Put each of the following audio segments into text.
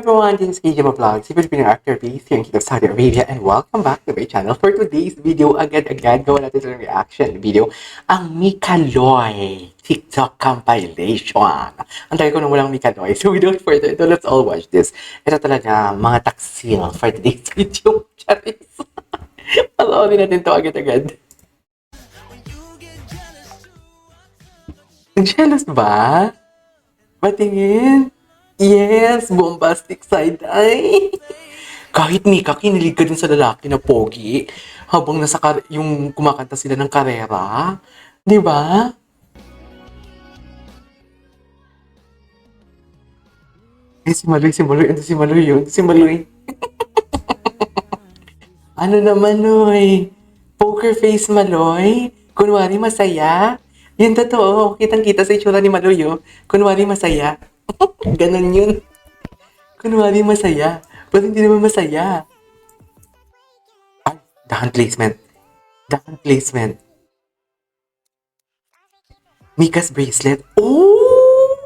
everyone, this is KJ Vlogs, si Filipino actor based here in Kingdom, Saudi Arabia, and welcome back to my channel. For today's video, agad-agad gawa natin sa reaction video, ang Mikaloy TikTok compilation. Antay ko nang walang Mikaloy, so without further ado, let's all watch this. Ito talaga, mga taksil for today's video. Charis. Panoorin natin to agad-agad. Jealous ba? Patingin? Yes, bombastic side-eye. Kahit Mika, kinilig ka din sa lalaki na pogi habang nasa yung kumakanta sila ng karera. Di ba? Eh, si Maloy yun. Si Maloy. Ano naman, Noy? Poker face, Maloy? Kunwari masaya? Yun totoo. Kitang-kita sa itsura ni Maloy, oh. Kunwari masaya. Ganon yun. Kunwari masaya. Pero hindi naman masaya. Ay, dahan placement. Dahan placement. Mika's bracelet. Oh!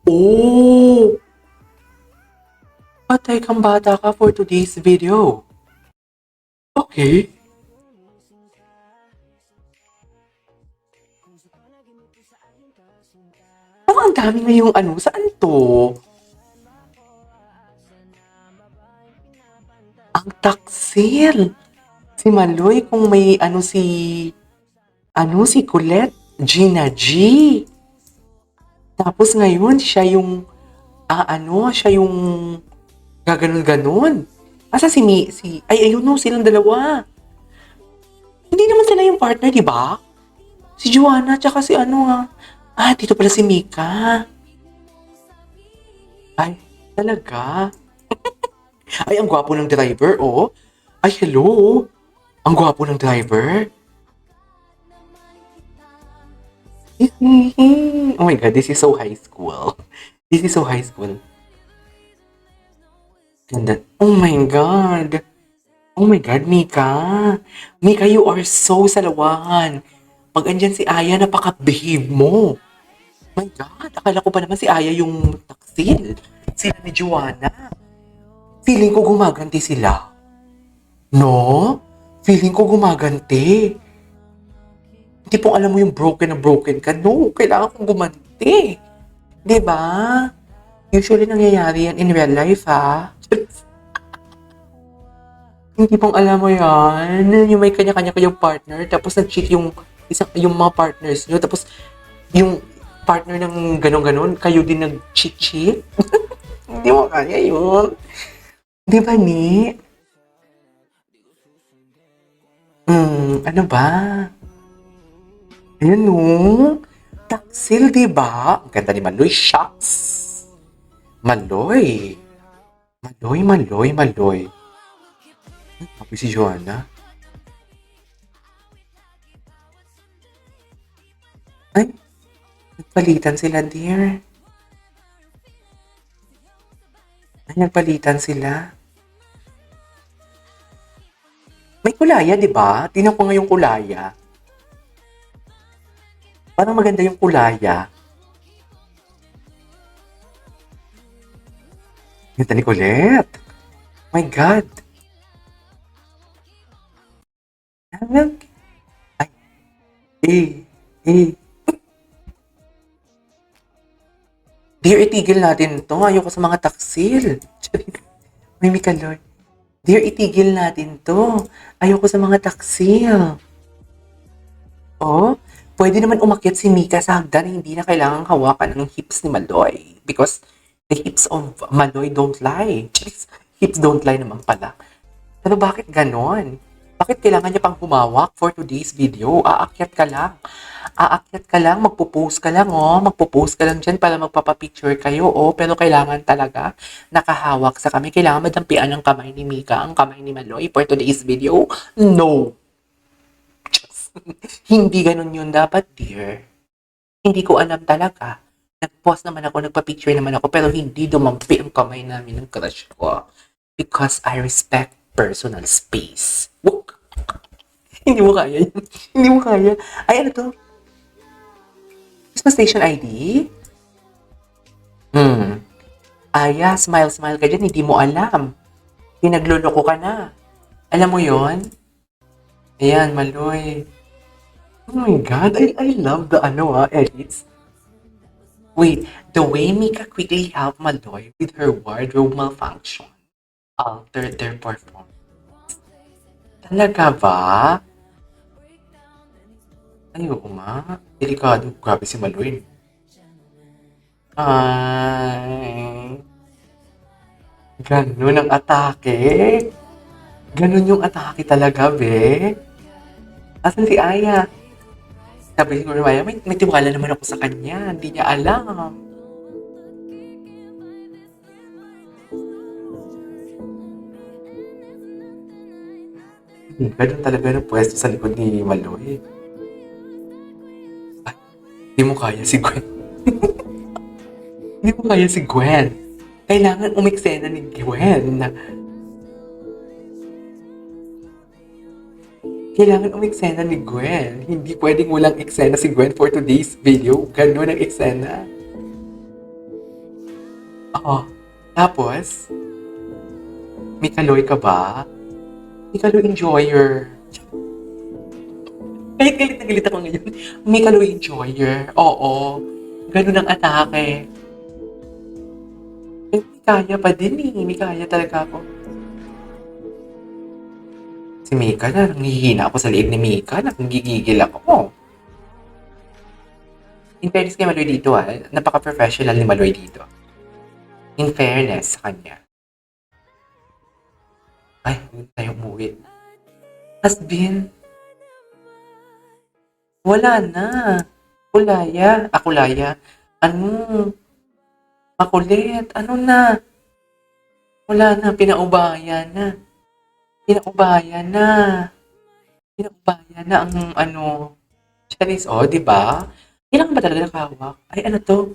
Oh! Patay kang bata ka for today's video. Okay. Ang dami ngayong ano, saan to? Ang taksil. Si Maloy, kung may si Colette, Gina G. Tapos ngayon, siya yung gaganon-ganon. Asa ayun no, silang dalawa. Hindi naman sila yung partner, di ba? Si Joanna, tsaka si dito pala si Mika. Ay, talaga? Ay, ang gwapo ng driver, oh. Ay, hello. Ang gwapo ng driver. Oh my God, this is so high school. This is so high school. Ganda. Oh my God. Oh my God, Mika. Mika, you are so salawan. Pag andyan si Aya, napaka-behave mo. My God, akala ko pa naman si Aya yung taksil. Sila ni Joanna. Feeling ko gumaganti sila. No? Feeling ko gumaganti. Hindi pong alam mo yung broken na broken ka. No, kailangan kong gumanti. Diba? Usually nangyayari yan in real life, ha? Hindi pong alam mo yan. Yung may kanya-kanya kayong partner, tapos nag-cheat yung mga partners nyo, tapos yung partner ng ganon-ganon, kayo din nag-cheat. Hindi mo kaya yun. Di ba, ni? Ano ba? Ayan, no? Taksil, di ba? Ang ganda ni Maloy. Shucks. Maloy. Happy si Joanna. Ay, nagpalitan sila, dear. Ay, nagpalitan sila. May kulaya, di ba? Tingnan ko nga yung kulaya. Parang maganda yung kulaya. Ganda ni Colette. My God. Ay, Dear, itigil natin to. Ayoko sa mga taksil. May Mikaloy. Dear, itigil natin to. Ayoko sa mga taksil. Oh, pwede naman umakyat si Mika sa hagdan. Hindi na kailangang hawakan ng hips ni Maloy. Because the hips of Maloy don't lie. Hips don't lie naman pala. Pero bakit ganon? Bakit kailangan niya pang humawak for today's video? Aakyat ka lang, magpo-post ka lang, oh. Magpo-post ka lang dyan para magpapapicture kayo, oh. Pero kailangan talaga nakahawak sa kamay. Kailangan madampian ng kamay ni Mika, ang kamay ni Maloy for today's video? No. Hindi ganun yun dapat, dear. Hindi ko alam talaga. Nag-post naman ako, nagpa-picture naman ako, pero hindi dumampi ang kamay namin ng crush ko. Because I respect personal space. Wuk! Hindi mo kaya yun. Hindi mo kaya. Ay, ano to? Christmas Station ID? Aya, smile-smile ka dyan, hindi mo alam. Pinagluloko ka na. Alam mo yon? Ayan, Maloy. Oh my God, I love the edits. Wait, the way Mika quickly helped Maloy with her wardrobe malfunction altered their performance. Talaga ba? Ay, oo nga. Delikado. Grabe si Maloy. Ay, ganun ang atake. Ganun yung atake talaga, be. Asan si Aya? Sabi ko naman, may tiwala naman ako sa kanya. Hindi niya alam. Ganun talaga ng pwesto sa likod ni Maloy. Ay, hindi mo kaya si Gwen. Hindi mo kaya si Gwen. Kailangan umiksena ni Gwen. Kailangan umiksena ni Gwen. Hindi pwedeng walang eksena si Gwen for today's video. Ganun ang eksena. Oo. Tapos, may kaloy ka ba? May kaloy enjoyer. Kahit galit na galit ako ngayon. May kaloy enjoyer. Oo. Ganun ang atake. Eh, may kaya pa din eh. May kaya talaga ako. Si Mika na, nanghihina ako sa liig ni Mika. Nanggigigil ako. In fairness kay Maloy dito napaka-professional ni Maloy dito. In fairness sa kanya. Ay, hindi tayo umuwi. Has been. Wala na. Kulaya. Kulaya. Ano? Makulit. Ano na? Wala na. Pinaubayan na. Pinaubayan na. Pinaubayan na ang Charis, di ba? Kailangan ba talaga nakahawak? Ay, ano to?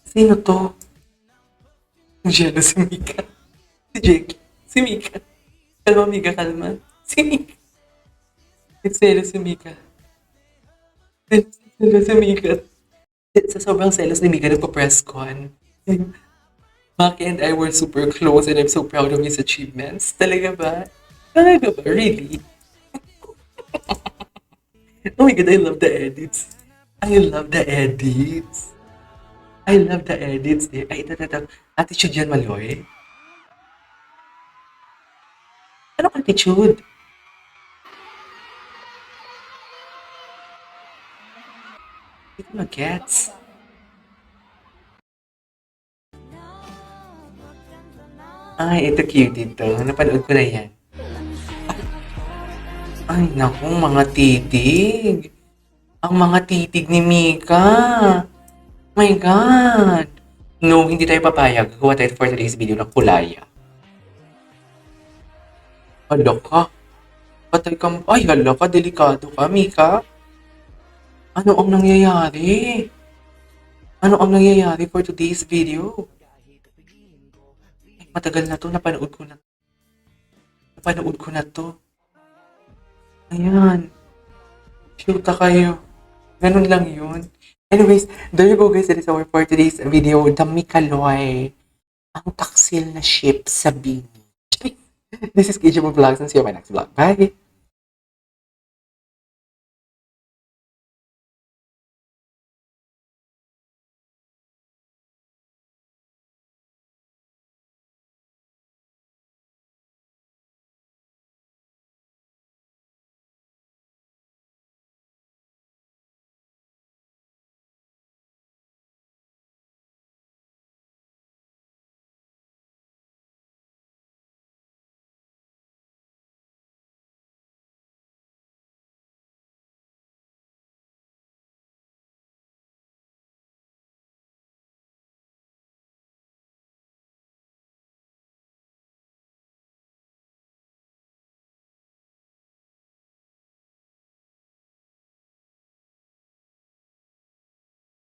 Sino to? Jello si Mika. Si Jake. Si Mika. Kalma, Mika, kalma. Si Mika. Selos si Mika. Selos si Mika. Sa sobrang selos ni Mika, nagpa-press con. Maki and I were super close and I'm so proud of his achievements. Talaga ba? Talaga ba? Really? Oh my God, I love the edits. I love the edits. I love the edits. Ay, ito. Attitude yan, Maloy. Anong attitude? Hindi ko mag-gets. Ay, ito cute ito. Napanood ko na yan. Ay, naku, mga titig. Ang mga titig ni Mika. My God. No, hindi tayo papayag. Gawa tayo for today's video ng kulaya. Hala ka. Patay ka. Ay, hala ka. Delikado ka, Mika. Ano ang nangyayari? Ano ang nangyayari for today's video? Ay, matagal na to. Napanood ko na. Napanood ko na to. Ayan. Shoota kayo. Ganun lang yun. Anyways, there you go guys. That is our for today's video. The Mikaloy. Ang taksil na ship sa Bini. This is KJ Vlogs and see you on my next vlog. Bye!